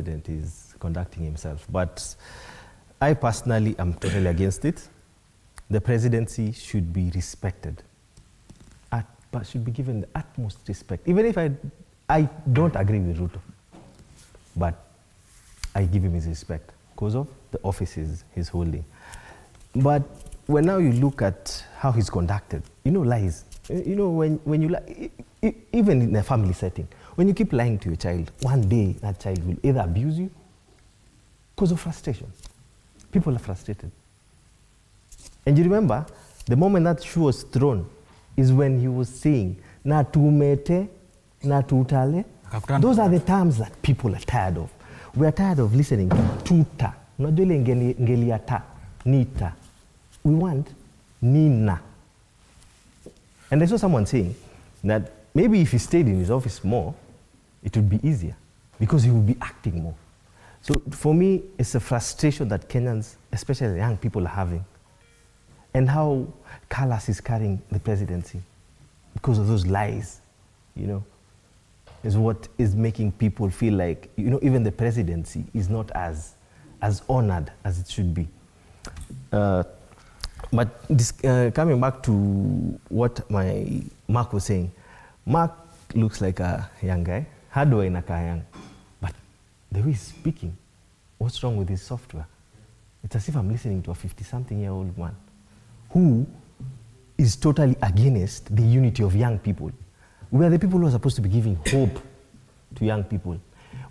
president is conducting himself. But I personally am totally against it. The presidency should be respected, but should be given the utmost respect. Even if I don't agree with Ruto, but I give him his respect because of the offices he's holding. But when now you look at how he's conducted, lies. When you lie, even in a family setting, when you keep lying to your child, one day that child will either abuse you because of frustration. People are frustrated. And you remember, the moment that shoe was thrown is when he was saying, na tumete, na tutale. Those are the terms that people are tired of. We are tired of listening to tuta. Ngeliata, nita. We want nina. And I saw someone saying that maybe if he stayed in his office more, it would be easier because he would be acting more. So for me, it's a frustration that Kenyans, especially young people, are having. And how callous is carrying the presidency because of those lies, is what is making people feel like, even the presidency is not as honored as it should be. But this, coming back to what Mark was saying, Mark looks like a young guy. How do I inaka young? But the way he's speaking, what's wrong with his software? It's as if I'm listening to a 50-something-year-old man who is totally against the unity of young people. We are the people who are supposed to be giving hope to young people.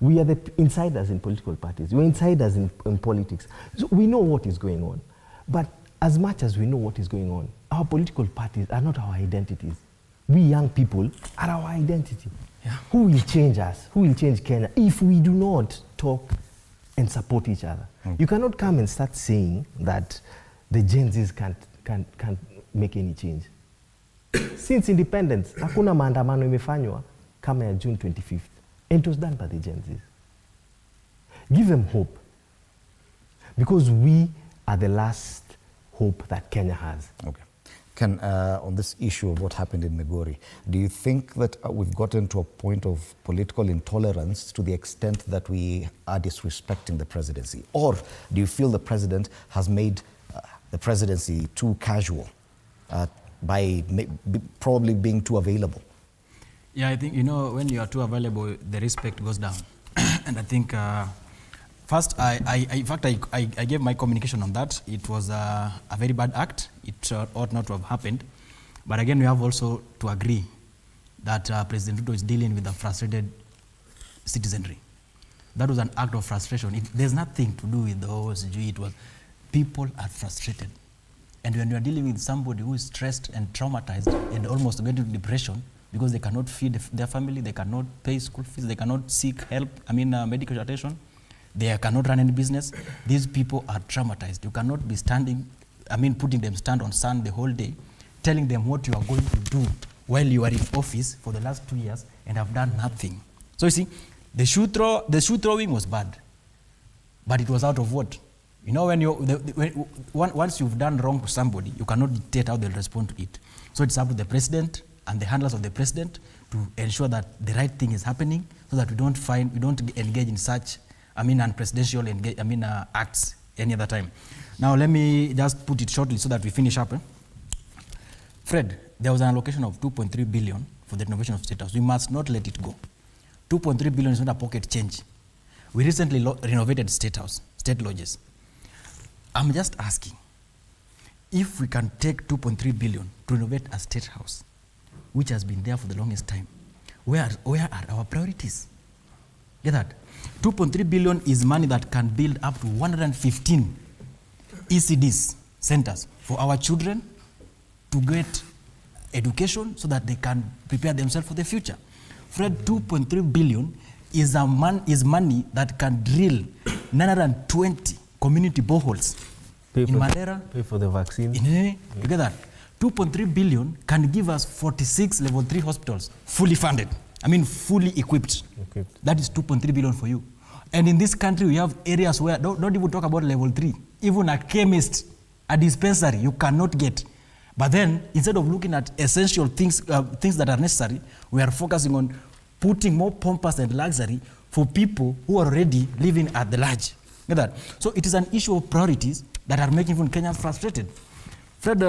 We are the insiders in political parties. We're insiders in politics. So we know what is going on. But as much as we know what is going on, our political parties are not our identities. We young people are our identity. Yeah. Who will change us? Who will change Kenya if we do not talk and support each other? You cannot come and start saying that the Gen Zs can't make any change. Since independence, hakuna maandamano imefanywa kama ya June 25th. And it was done by the Gen Zs. Give them hope. Because we are the last hope that Kenya has. Okay. Ken, on this issue of what happened in Migori, do you think that we've gotten to a point of political intolerance to the extent that we are disrespecting the presidency? Or do you feel the president has made the presidency too casual by probably being too available? Yeah, I think, when you are too available, the respect goes down. And I think, first, in fact, I gave my communication on that. It was a very bad act. It ought not to have happened. But again, we have also to agree that President Ruto is dealing with a frustrated citizenry. That was an act of frustration. There's nothing to do with the OSG. It was people are frustrated. And when you are dealing with somebody who is stressed and traumatized and almost going into depression because they cannot feed their family, they cannot pay school fees, they cannot seek help, medical attention, they cannot run any business. These people are traumatized. You cannot be putting them stand on sun the whole day, telling them what you are going to do while you are in office for the last 2 years and have done nothing. So you see, the shoe throwing was bad, but it was out of what? Once you've done wrong to somebody, you cannot dictate how they'll respond to it. So it's up to the president and the handlers of the president to ensure that the right thing is happening so that we don't engage in such unpresidential acts any other time. Now let me just put it shortly so that we finish up. Fred, there was an allocation of 2.3 billion for the renovation of State House. We must not let it go. 2.3 billion is not a pocket change. We recently renovated State House, State Lodges. I'm just asking, if we can take 2.3 billion to renovate a State House, which has been there for the longest time, where are our priorities? Get that? 2.3 billion is money that can build up to 115 ECDs, centers, for our children to get education so that they can prepare themselves for the future. Fred, 2.3 billion is money that can drill 920 community boreholes in Mandera. Pay for the vaccine. You get that? 2.3 billion can give us 46 level 3 hospitals fully funded. Fully equipped. That is 2.3 billion for you. And in this country, we have areas where, don't even talk about level 3. Even a chemist, a dispensary, you cannot get. But then, instead of looking at essential things that are necessary, we are focusing on putting more pompous and luxury for people who are already living at the large. Get that? So it is an issue of priorities that are making even Kenyans frustrated. Fred,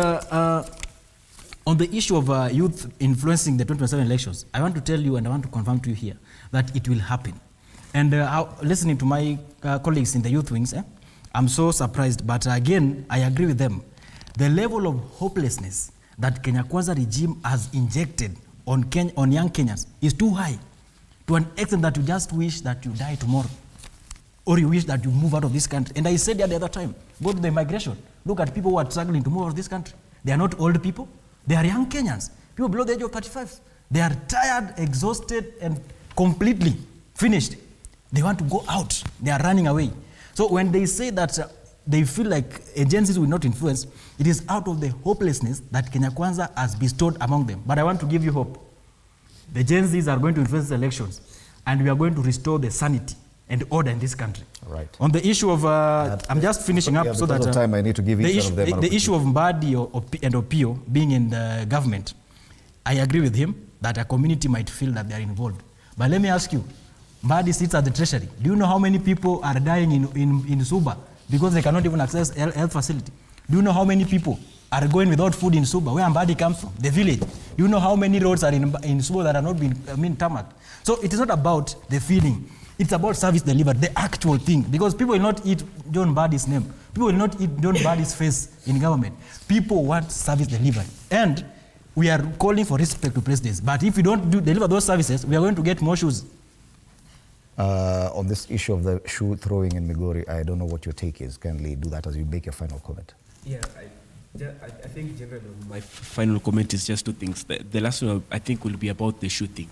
on the issue of youth influencing the 2027 elections, I want to tell you and I want to confirm to you here that it will happen. And listening to my colleagues in the youth wings, I'm so surprised, but again, I agree with them. The level of hopelessness that Kenya Kwanza regime has injected on young Kenyans is too high, to an extent that you just wish that you die tomorrow, or you wish that you move out of this country. And I said the other time, go to the immigration, look at people who are struggling to move out of this country. They are not old people, they are young Kenyans, people below the age of 35. They are tired, exhausted, and completely finished. They want to go out, they are running away. So when they say that they feel like agencies will not influence, it is out of the hopelessness that Kenya Kwanza has bestowed among them. But I want to give you hope. The Gen Zs are going to influence the elections, and we are going to restore the sanity and order in this country. Right. On the issue of, I'm just finishing up so that time I need to give each one of them the issue of Mbadi and Opio being in the government, I agree with him that a community might feel that they are involved. But let me ask you, Mbadi sits at the treasury. Do you know how many people are dying in Suba because they cannot even access health facility? Do you know how many people are going without food in Suba, where Mbadi comes from, the village? Do you know how many roads are in Suba that are not being tarmacked? So it is not about the feeling. It's about service delivered, the actual thing. Because people will not eat John Mbadi's name. People will not eat John Mbadi's face in government. People want service delivered. And we are calling for respect to presidents. But if we don't deliver those services, we are going to get more shoes. On this issue of the shoe throwing in Migori, I don't know what your take is. Kindly do that as you make your final comment. Yeah, I think generally my final comment is just two things. The last one I think will be about the shooting.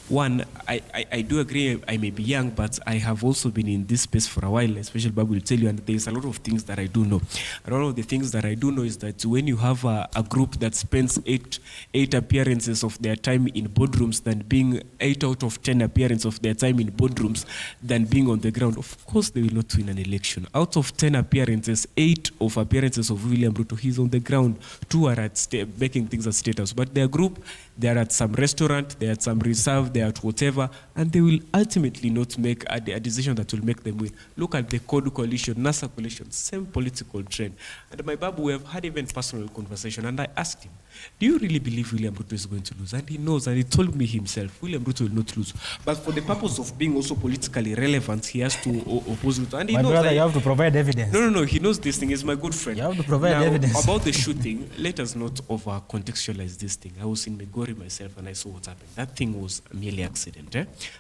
One, I do agree I may be young, but I have also been in this space for a while, especially Babu will tell you, and there's a lot of things that I do know. And one of the things that I do know is that when you have a group that spends eight appearances of their time in boardrooms than being 8 out of 10 appearances of their time in boardrooms than being on the ground, of course they will not win an election. Out of 10 appearances, 8 of appearances of William Ruto, he's on the ground, 2 are at making things at State House. But their group, they are at some restaurant, they are at some reserve, they are at whatever, and they will ultimately not make a decision that will make them win. Look at the Code Coalition, NASA Coalition, same political trend. And my Babu, we have had even personal conversation, and I asked him, do you really believe William Ruto is going to lose? And he knows, and he told me himself, William Ruto will not lose. But for the purpose of being also politically relevant, he has to oppose Ruto. And he My knows brother, that you have to provide evidence. No, he knows this thing. He's my good friend. You have to provide now, evidence. About the shooting, let us not over-contextualize this thing. I was in Migori myself, and I saw what happened. That thing was merely accident.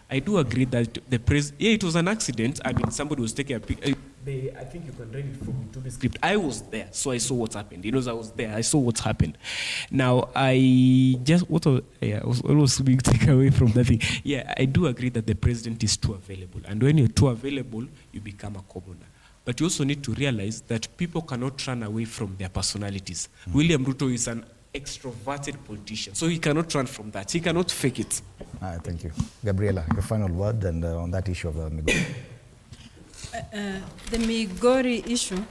I do agree that it was an accident. I mean, somebody was taking a picture. I think you can read it from YouTube script. I was there, so I saw what happened. He knows I was there. I saw what happened. Now, I was almost being taken away from that thing. Yeah, I do agree that the president is too available. And when you're too available, you become a commoner. But you also need to realize that people cannot run away from their personalities. William Ruto is an extroverted politician, so he cannot run from that. He cannot fake it. Thank you. Gabriela, your final word and on that issue of the Migori. The Migori issue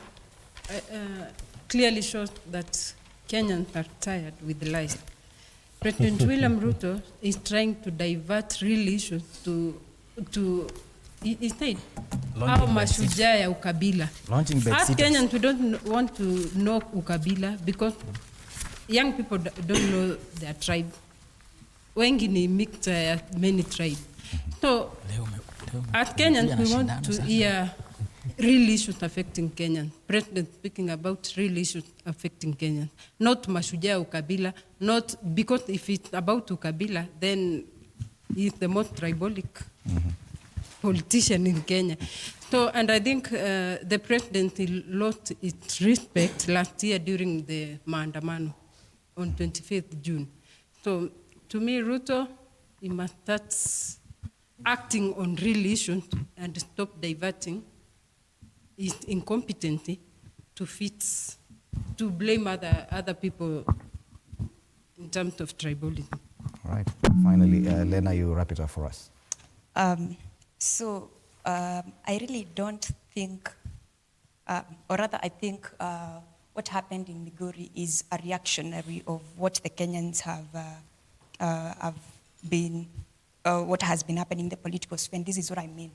clearly shows that Kenyans are tired with lies. President William Ruto is trying to divert real issues to instead au mashujaa ya ukabila. As Kenyans, we don't want to know ukabila because young people don't know their tribe. Wengi ni mixed many tribes. So as Kenyans, we want to hear real issues affecting Kenyans. President speaking about real issues affecting Kenyans. Not mashujaa ukabila, not because if it's about ukabila, then he's the most tribalic politician in Kenya. So, and I think the president lost its respect last year during the maandamano on 25th June. So, to me, Ruto, he must start acting on real issues and stop diverting his incompetency to blame other people in terms of tribalism. All right. Finally, Lena, you wrap it up for us. I really don't think, or rather I think what happened in Migori is a reactionary of what the Kenyans have been what has been happening in the political sphere, and this is what I mean.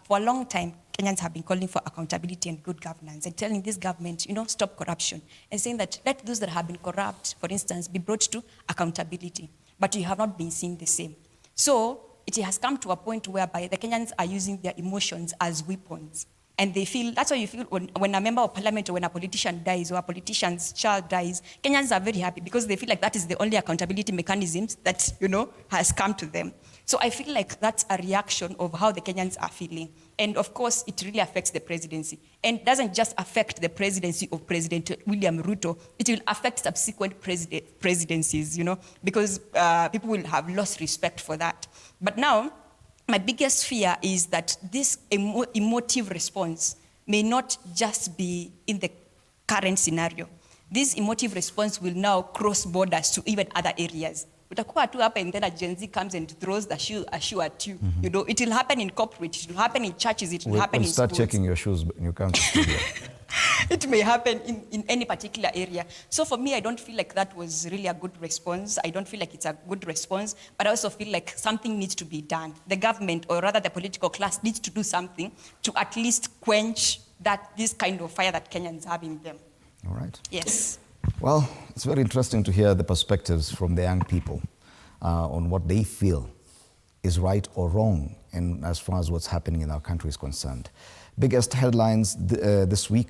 For a long time, Kenyans have been calling for accountability and good governance and telling this government, stop corruption, and saying that let those that have been corrupt, for instance, be brought to accountability. But you have not been seeing the same. So it has come to a point whereby the Kenyans are using their emotions as weapons. And they feel, that's why you feel when a member of parliament or when a politician dies or a politician's child dies, Kenyans are very happy because they feel like that is the only accountability mechanisms that, has come to them. So I feel like that's a reaction of how the Kenyans are feeling. And of course, it really affects the presidency. And doesn't just affect the presidency of President William Ruto, it will affect subsequent presidencies, because people will have lost respect for that. But now, my biggest fear is that this emotive response may not just be in the current scenario. This emotive response will now cross borders to even other areas. Utakuwa tu hapa and then a Gen Z comes and throws a shoe at you. It will happen in corporate, it will happen in churches, it will happen in schools. Start checking your shoes when you come to studio. It may happen in any particular area. So for me, I don't feel like that was really a good response. I don't feel like it's a good response, but I also feel like something needs to be done. The government, or rather the political class, needs to do something to at least quench this kind of fire that Kenyans have in them. All right. Yes. Well, it's very interesting to hear the perspectives from the young people on what they feel is right or wrong in as far as what's happening in our country is concerned. Biggest headlines this week.